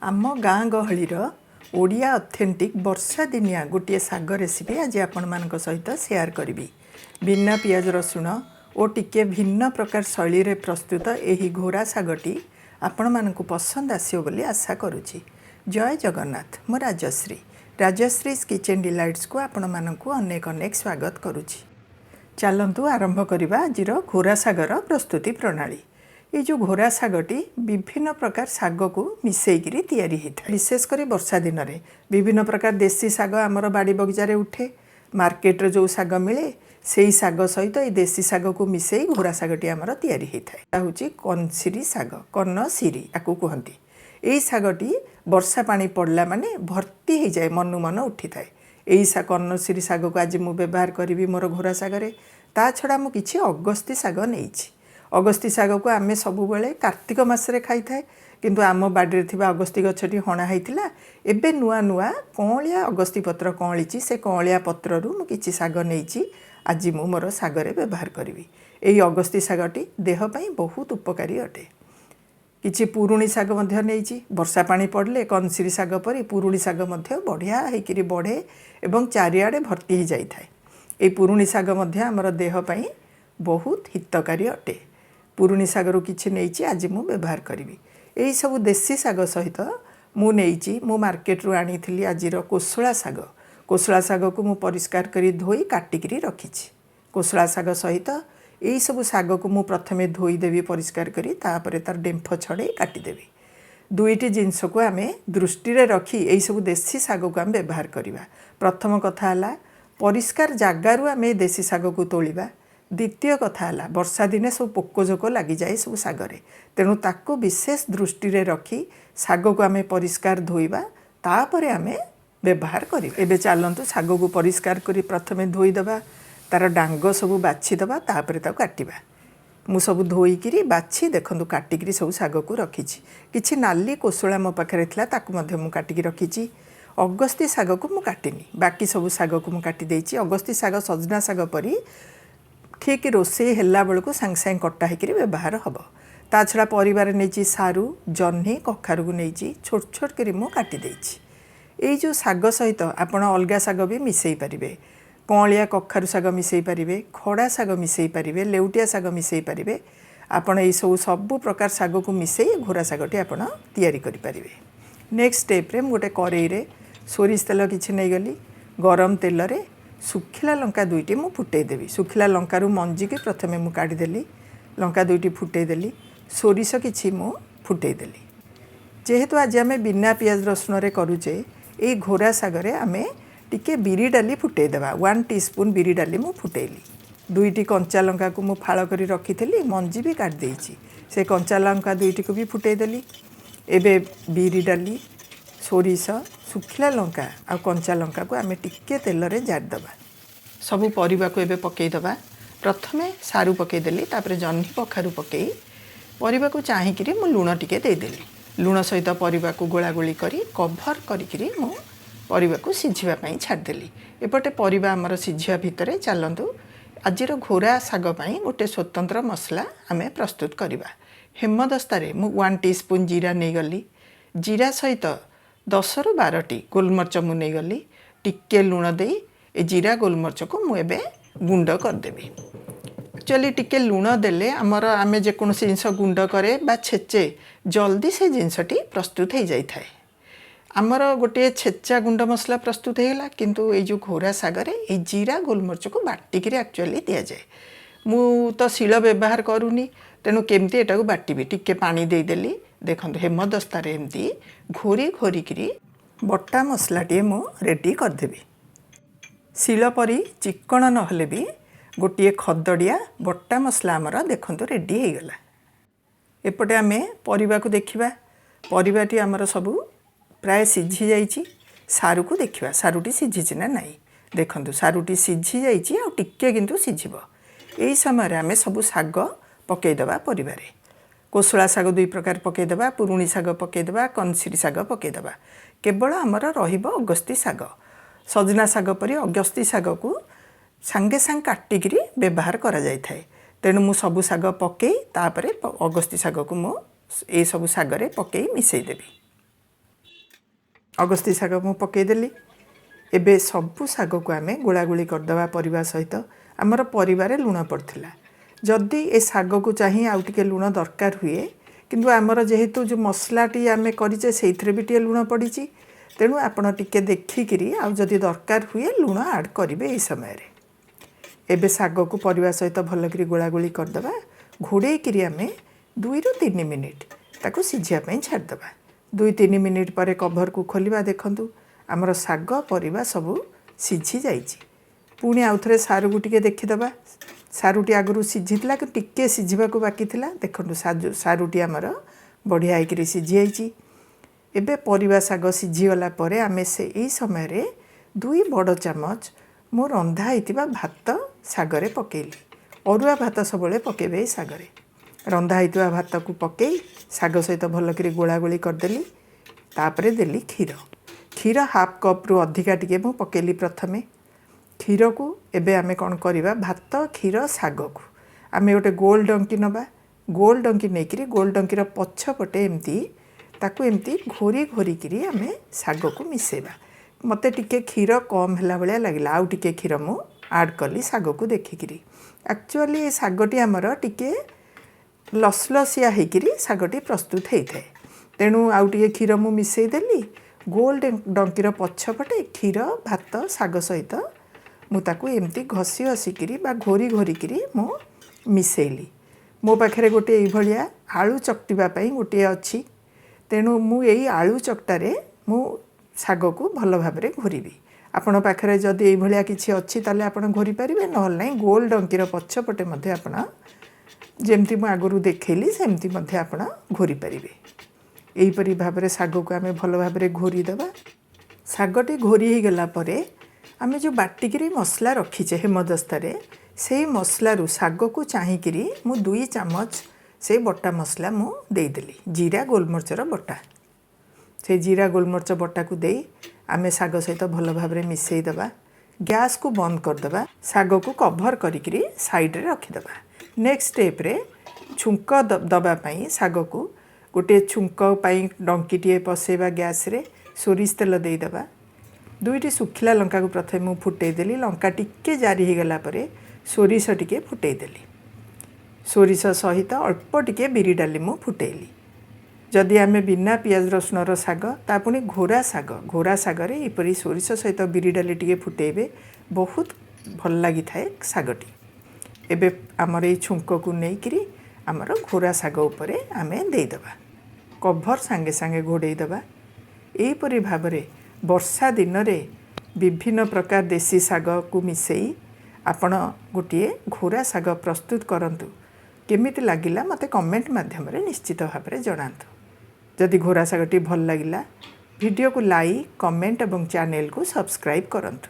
आम गाँ गहलीर ओडिया ऑथेंटिक वर्षा दिनिया गोटे साग रेसिपी आज आपण मान सहित शेयर करी बिना पियाज रसुण और टिके भिन्न प्रकार शैली रे प्रस्तुत यही घोरा सागटी आपण मानकु पसंद आसियो बोली आशा करुछि। जय जगन्नाथ। मो राजश्री किचन डिलाइट्स को आपण मानकु अनेक अनेक स्वागत करुछि। चलतु आरंभ करवा आज घोरा सागर प्रस्तुति प्रणाली। ये जो घोरा सागटी विभिन्न प्रकार साग को मिसेकरी तैयारी होता है। विशेषकर वर्षा दिन में विभिन्न प्रकार देसी साग आमर बाड़ी बगीचारे उठे। मार्केट रे जो साग मिले से साग सहित ये देसी साग को मिसई घोरा सागटी आमर तैयारी होता है। हूँ कनसिरी साग, कन्न सिरी आपको कहती। यही सागटी वर्षा पानी पड़ला माने भर्ती हो जाए, मनु मन उठी थाए। यही कन्न सिरी साग को आज मुझे व्यवहार करी मोर घोरा सागरे। ता छड़ा मु किछि अगस्ती साग नहीं। अगस्ती साग को आमे सबुबले कार्तिक मासरे खाई थाए, किंतु आम बाड़ी थिबा अगस्ती गछटी हणा हैतिला। एबे नुआ नुआ कौलिया अगस्ती पत्र कौलिची, से कौलिया पत्ररू मु किछि साग नेइची। आज मु मोर सागरे व्यवहार करी। एही अगस्ती सागटी देह पई बहुत उपकारी अटे। किछि पुरुणी साग मध्य नेइची। वर्षा पानी पड़ले कनसिरी साग परी पुरुणी साग मध्य बढ़िया हेकिरी बढ़े एवं चारिआडे भर्ती हो जाई थाए। एही पुरुणी साग मध्य हमर देह पई बहुत हितकारी अटे। पुरुणी सागरू किछि नेइची आज मु व्यवहार करी। एही सब देसी साग सहित मु नेइची। मु मार्केट रु आनी थिली आजिर कोसला साग। कोसला साग को मु परिष्कार करी धोई काटिकरी रखिछि। कोसला साग सहित यही सब साग को मु प्रथमे धोई देवी परिष्कार करी, तापरे तार डेम्फ छड़े काटिदेवी। दुईटी जिनस को आमे दृष्टि रे रखी यही सब देसी साग को आम व्यवहार करिबा। प्रथम कथा हला परिष्कार जगारू आमे देसी साग को तोलिबा। द्वितीय कथा है वर्षा दिने सब पोकजोक लगी जाए सब सागरे, तेणु ताको विशेष दृष्टि रे रखी साग को आमे परिष्कार धोइबा, तापरे आमे व्यवहार करिबा। एबे चलंतु साग को परिष्कार करी प्रथमे धोई दबा, तार डांग सब बाछि दबा, तापरे ताको काटिबा। मु सब धोईकिरी बाछि देखंतु काटिकिरी सब साग को रखिछि। किछि नाली कोसला मो पाखरे थिला, ताको मध्ये मु काटिकी रखिछि। अगस्ती साग को मु काटिनी, बाकी सब साग को मु काटि देइछि। अगस्ती साग सजना साग परी ठीक रोषे हेला बेलू सांग सांग कटा होकर व्यवहार हम। ता छड़ा परिवार नहीं सारू, जह्नी, कखारू को नहीं छोट छोट कर मु काटी देइछि। एई जो साग सहित आपण अलगा साग भी मिसई पारिबे। कौलिया कखारू साग मिसई पारिबे, खड़ा साग मिसई पारिबे, लेउटिया साग मिसई पारिबे। आपण एई सब प्रकार साग को मिसई घोरा सागटी आपण तैयारी करि पारिबे। नेक्स्ट स्टेप रे मु गोटे करेई रे सोरिष तेल किछि नै गली। गरम तेल रे सुखिला लंका दुईटी मु फुटई देवी। सुखिला लंकारु मंजी के प्रथमे मु काढ़ी देली। लंका दुईटी फुटई देली। सोरिष किछि मु फुटई देली। जेहेतु आज आमे बिना पियाज रसुण रे करूचे, एई घोरा सागरे आमे टिके बिरी डाली फुटई देबा। 1 टीस्पून बिरी डाली मु फुटेली। दुईटी कंचा लंका को मु फाळ करी रखिथिली, मंजी भी काट देइछि। से कंचा लंका दुईटी को भी फुटई देली। एबे बिरी डाली, सोरिष, सुखिला लंका आ कंचा लंका को आमे टिके तेल रे जाड़ दबा। सबु परिबा को एबे पकई दबा। प्रथमे सारू पकई देली, तापरे जह्नी कखारू पकई परिबा को चाहिकिरी मु लूण टिके दे देली। लूण सहित परिबा को गोला गोली करी कभर करिकिरी मु परिबा को सिझिबा पई छाड़ देली। एपटे परिबा हमर सिझिया भितरे चलंतु आजिर घोरा साग पई गोटे स्वतंत्र मसला आमे प्रस्तुत करिबा। हेमदस्तारे मु 1 टीस्पून जीरा नै गली। जीरा सहित 10 ରୁ 12टी गोलमर्च मु नहीं गली। टिके लुण दे ए जीरा गोलमर्च को मु एबे गुंड कर देबी। एक्चुअली टिके लुण देले हमर आमे जे कोनोसी जिंस गुंड करे बा छेचे जल्दी से जिंसटी प्रस्तुत हो जाई थाए। हमर गोटे छेचा गुंड मसला प्रस्तुत हेला, किंतु ए जो घोरा सागरे ए जीरा गोलमर्च को बाटिकी एक्चुअली दिया जाए। मु तो शिल व्यवहार करूनी, तेणु केमती एटा को बाटिबी। टिके पानी दे देली। देखो हेमदस्तार एमती घोरी घोरिकी बटा मसलाटे मु रेडी करदेवी। शिल परी चिकण नहले भी गोटे खदड़िया बटा मसला आमर देखो रेडी हो गला। एपटे आमे परिबा को देखिबा। परिबाटी आमर सबू प्राय सिझी जाइछि। सारू को देखिबा, सारूटी सिझिछि ना नहीं। देखो सारूटी सिझी जाइछि आ टिके किंतु सिझिबो। एई समय आमे सबू साग पकईदेबा। परिबारे कोसला साग 2 प्रकार पकईदेबा, पुरुणी साग पकईदेबा, कनसिरी साग पकईदेबा। केवल आमर रहिबो अगस्ती साग। सजना साग परी अगस्ती साग को सांगे सांग काटिकी व्यवहार करा जाय थाए। तेणु मु सबू साग पकई तापरे अगस्ती साग को मु ए सबू सागरे पकई मिसई देबी। अगस्ती शाग मु पकईदेली। एबे सबू शाग को आम गोलागोली करदे परिवा सहित। आमर परिवार लुण पड़ता जदि ए शाग को चाहिए आउ टिके लुण दरकार हुए किंतु आमर जेहेतु जो मसलाटी आम करें से भी टे लुण पड़ी तेणु आपण टिके देखिकी आउ जदि दरकार हुए लुण आड करेंगे ये समय रे। एबे शाग को परिवा सहित भलकरी गोलागोली करदे घोड़े आम 2 ରୁ 3 मिनिट ताको सिझापी छाड़दे। 2-3 मिनिट पर कभर को खोलिबा देखंतु आमर शाग परिवा सबू सिझी जाइए। पुणी आउ थे सारू को टिके देखीदबा। सारूटी आगु सिझीला कि टिके सिझा बाकी थिला देखंतु सारूटी आमर बढ़िया होकर सिझी जाइए। एबे परिवा शाग सिझीगला पर आम से यही समय 2 बड़ चामच मो रंधा होइतिबा भात शागरे पकेली। अरुआ भात सबले पकेबे शागरे। रंधा होइतिबा भात को पकई शाग सहित भलक गोलागोली करदेली। तापरे देली क्षीर। क्षीर हाफ कप रु अधिका टिके मु पकेली प्रथमे। क्षीर को एबे आमे कौन करिबा भात क्षीर शाग को आमे गोटे गोल डंकी नबा। गोल डंकी नेकरी गोल डंकीर पछपटे एमती ताकू एमती घोरी घोरिकी आमे शाग को मिसेबा। मते टिके क्षीर कम हैला भलिया लागिला आउ टिके क्षीर मु आड कली शाग को देखिकी। एक्चुअली ये शागटी आमर टिके लसलसिया होकर शागटी प्रस्तुत होता है। तेणु आउ टिके क्षीर मु मिसेदेली। गोल डंकीर पछपटे क्षीर भात शाग सहित मुझे एमती घसी घसिकी बा घोरी घोरिकी मु मिसेली। मो पाखे गोटे ये आलू चकटापी गोटे अच्छी तेणु मु यही आलू चकटारे मु शाग को भल भाव घोरी। आपण पाखे जदि ये किसी अच्छी ताले आपण घोरी पारे ना गोल डंकीर पछपटे आपण जमती मु आगु देखली सेमती आपण घोरी पारे। यहीपरी भाव शाग को आम भल भाव घोरीदे। शागटी घोरी हो गला आमे जो बाटिकी मसला रखीचे हेमदस्तार से मसलू शाग को चाहिकी मु 2 चामच से बटा मसला मु देदेली। जीरा गोलमरचर बटा से जीरा गोलमरच बटा को दे आमे शाग सहित भल भाव मिसईदे। गैस को बंद करदे। शाग को कभर करी साइड रे रखीदे। नेक्स्ट स्टेप रे छुंक दबापाई शाग को गोटे छुंक डंकी पसैबा गैस रे सोरिष तेल देदेबा। 2टी सुखिला लंका को प्रथम मु फुटेदेली। लंका टिके जारी हो गला परे सोरिष टिके फुटेदेली। सोरिष सहित अल्प टिके बिरी डाली मु फुटेली। जदि आमे बिना पियाज रसुणर शाग ता पुणी घोरा शागरे एपरी सोरिष सहित बिरी डाली टिके फुटेबे बहुत भल लगी थाए शागटी। एबे आमर ये छुंक को नेइकरी आमर घोरा शाग उपरे आमे देदेबा। कभर सांगे सांगे घोड़ेदेबा। एपरी भावरे वर्षा दिन रे विभिन्न प्रकार देसी शाग को मिसई आपण गोटे घोरा शाग प्रस्तुत करंतु। केमिति लागिला मते कमेंट माध्यम रे निश्चित भाव में जणातु। जदि घोरा शागटी भल लागिला वीडियो को लाइक कमेंट और चैनल को सब्सक्राइब करंतु।